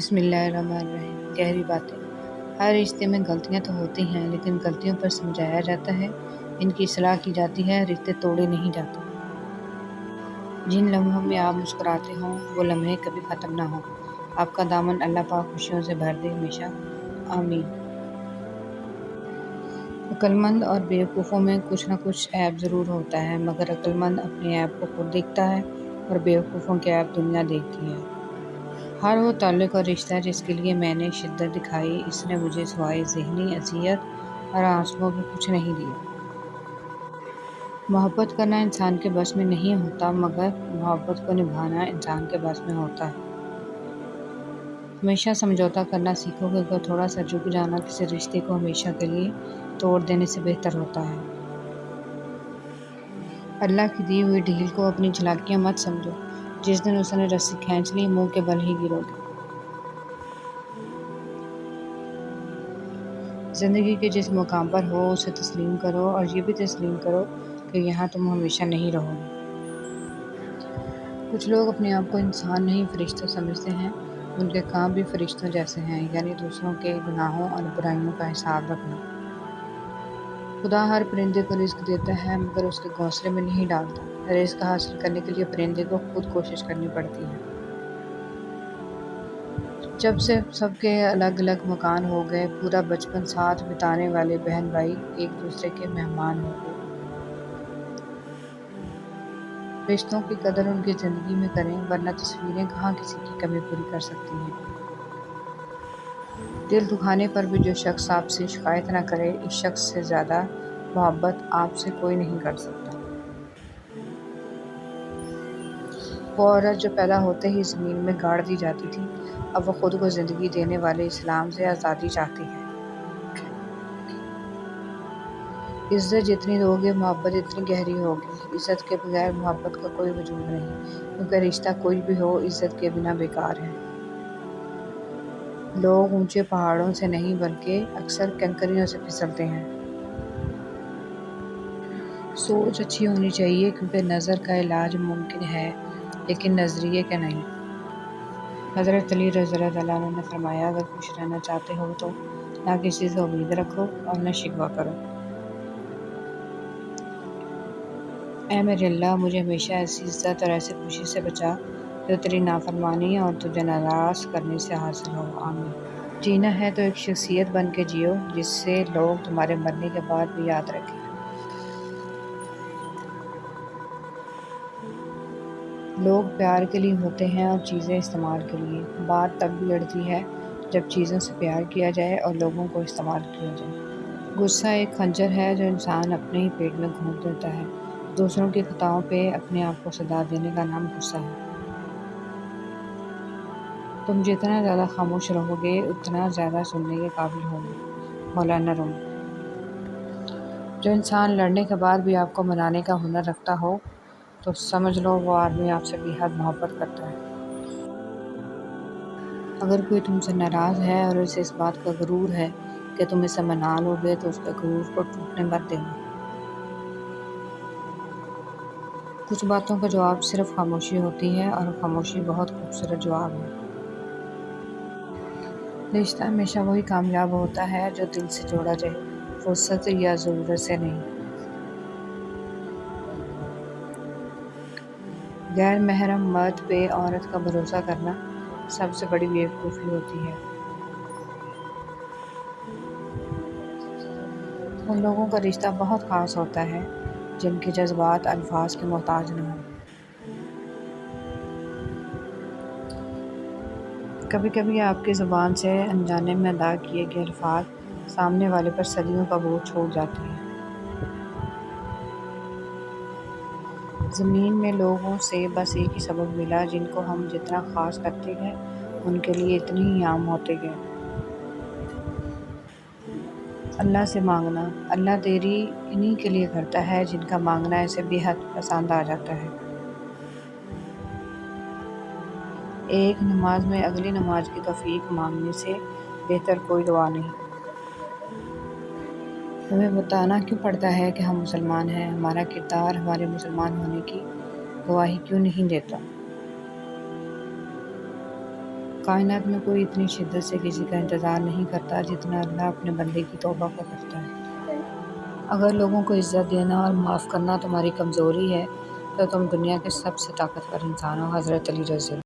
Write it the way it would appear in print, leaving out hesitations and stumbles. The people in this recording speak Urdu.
بسم اللہ الرحمن الرحیم۔ گہری باتیں۔ ہر رشتے میں غلطیاں تو ہوتی ہیں، لیکن غلطیوں پر سمجھایا جاتا ہے، ان کی اصلاح کی جاتی ہے، رشتے توڑے نہیں جاتے۔ جن لمحوں میں آپ مسکراتے ہوں وہ لمحے کبھی ختم نہ ہوں۔ آپ کا دامن اللہ پاک خوشیوں سے بھر دے ہمیشہ، آمین۔ عقلمند اور بیوقوفوں میں کچھ نہ کچھ عیب ضرور ہوتا ہے، مگر عقلمند اپنے عیب کو خود دیکھتا ہے اور بیوقوفوں کے عیب دنیا دیکھتی ہے۔ ہر وہ تعلق اور رشتہ جس کے لیے میں نے شدت دکھائی، اس نے مجھے سوائے ذہنی اذیت اور آنسوؤں کے کچھ نہیں دیا۔ محبت کرنا انسان کے بس میں نہیں ہوتا، مگر محبت کو نبھانا انسان کے بس میں ہوتا ہے۔ ہمیشہ سمجھوتا کرنا سیکھو، کیونکہ تھوڑا سا جھک جانا کسی رشتے کو ہمیشہ کے لیے توڑ دینے سے بہتر ہوتا ہے۔ اللہ کی دی ہوئی ڈھیل کو اپنی چالاکیاں مت سمجھو، جس دن اس نے رسی کھینچ لی منہ کے بل ہی گرو گے۔ زندگی کے جس مقام پر ہو اسے تسلیم کرو، اور یہ بھی تسلیم کرو کہ یہاں تم ہمیشہ نہیں رہو گے۔ کچھ لوگ اپنے آپ کو انسان نہیں فرشتہ سمجھتے ہیں، ان کے کام بھی فرشتوں جیسے ہیں، یعنی دوسروں کے گناہوں اور برائیوں کا حساب رکھنا۔ خدا ہر پرندے کو رزق دیتا ہے، مگر اس کے گھونسلے میں نہیں ڈالتا۔ رزق حاصل کرنے کے لیے پرندے کو خود کوشش کرنی پڑتی ہے۔ جب سے سب کے الگ الگ مکان ہو گئے، پورا بچپن ساتھ بتانے والے بہن بھائی ایک دوسرے کے مہمان ہو گئے۔ رشتوں کی قدر ان کی زندگی میں کریں، ورنہ تصویریں کہاں کسی کی کمی پوری کر سکتی ہیں۔ دل دکھانے پر بھی جو شخص آپ سے شکایت نہ کرے، اس شخص سے زیادہ محبت آپ سے کوئی نہیں کر سکتا۔ وہ عورت جو پیدا ہوتے ہی زمین میں گاڑ دی جاتی تھی، اب وہ خود کو زندگی دینے والے اسلام سے آزادی چاہتی ہے۔ عزت جتنی دو گے محبت اتنی گہری ہوگی۔ عزت کے بغیر محبت کا کوئی وجود نہیں، کیونکہ رشتہ کوئی بھی ہو عزت کے بنا بیکار ہے۔ لوگ اونچے پہاڑوں سے نہیں بلکہ اکثر کنکریوں سے پھسلتے ہیں۔ سوچ اچھی ہونی چاہیے، کیونکہ نظر کا علاج ممکن ہے لیکن نظریے کا نہیں۔ حضرت علی رضی اللہ عنہ نے فرمایا، اگر خوش رہنا چاہتے ہو تو نہ کسی سے امید رکھو اور نہ شکوہ کرو۔ اے میرے اللہ، مجھے ہمیشہ ایسی عزت اور ایسی خوشی سے بچا جو تیری نافرمانی اور تجھے ناراض کرنے سے حاصل ہو، آمین۔ جینا ہے تو ایک شخصیت بن کے جیو، جس سے لوگ تمہارے مرنے کے بعد بھی یاد رکھیں۔ لوگ پیار کے لیے ہوتے ہیں اور چیزیں استعمال کے لیے۔ بات تب بگڑتی ہے جب چیزوں سے پیار کیا جائے اور لوگوں کو استعمال کیا جائے۔ غصہ ایک خنجر ہے جو انسان اپنے ہی پیٹ میں گھونپ دیتا ہے۔ دوسروں کی خطاؤں پہ اپنے آپ کو سزا دینے کا نام غصہ ہے۔ تم جتنا زیادہ خاموش رہو گے اتنا زیادہ سننے کے قابل ہوگے، مولانا روم۔ جو انسان لڑنے کے بعد بھی آپ کو منانے کا ہنر رکھتا ہو تو سمجھ لو وہ آدمی آپ سے بے حد محبت کرتا ہے۔ اگر کوئی تم سے ناراض ہے اور اسے اس بات کا غرور ہے کہ تم اسے منا لو گے تو اس کے غرور کو ٹوٹنے مت دینا۔ کچھ باتوں کا جواب صرف خاموشی ہوتی ہے، اور خاموشی بہت خوبصورت جواب ہے۔ رشتہ ہمیشہ وہی کامیاب ہوتا ہے جو دل سے جوڑا جائے، فرصت یا ضرورت سے نہیں۔ غیر محرم مرد پہ عورت کا بھروسہ کرنا سب سے بڑی بیوقوفی ہوتی ہے۔ ان لوگوں کا رشتہ بہت خاص ہوتا ہے جن کے جذبات الفاظ کے محتاج نہ ہوں۔ کبھی کبھی آپ کی زبان سے انجانے میں ادا کیے گئے الفاظ سامنے والے پر صدیوں کا بوجھ چھوڑ جاتے ہیں۔ زمین میں لوگوں سے بس ایک ہی سبق ملا، جن کو ہم جتنا خاص کرتے گئے ان کے لیے اتنے ہی عام ہوتے گئے۔ اللہ سے مانگنا، اللہ دیری انہی کے لیے کرتا ہے جن کا مانگنا اسے بے حد پسند آ جاتا ہے۔ ایک نماز میں اگلی نماز کی توفیق مانگنے سے بہتر کوئی دعا نہیں۔ ہمیں بتانا کیوں پڑتا ہے کہ ہم مسلمان ہیں؟ ہمارا کردار ہمارے مسلمان ہونے کی گواہی کیوں نہیں دیتا؟ کائنات میں کوئی اتنی شدت سے کسی کا انتظار نہیں کرتا جتنا اللہ اپنے بندے کی توبہ کو کرتا ہے۔ اگر لوگوں کو عزت دینا اور معاف کرنا تمہاری کمزوری ہے تو تم دنیا کے سب سے طاقتور انسان ہو۔ حضرت علی رضی اللہ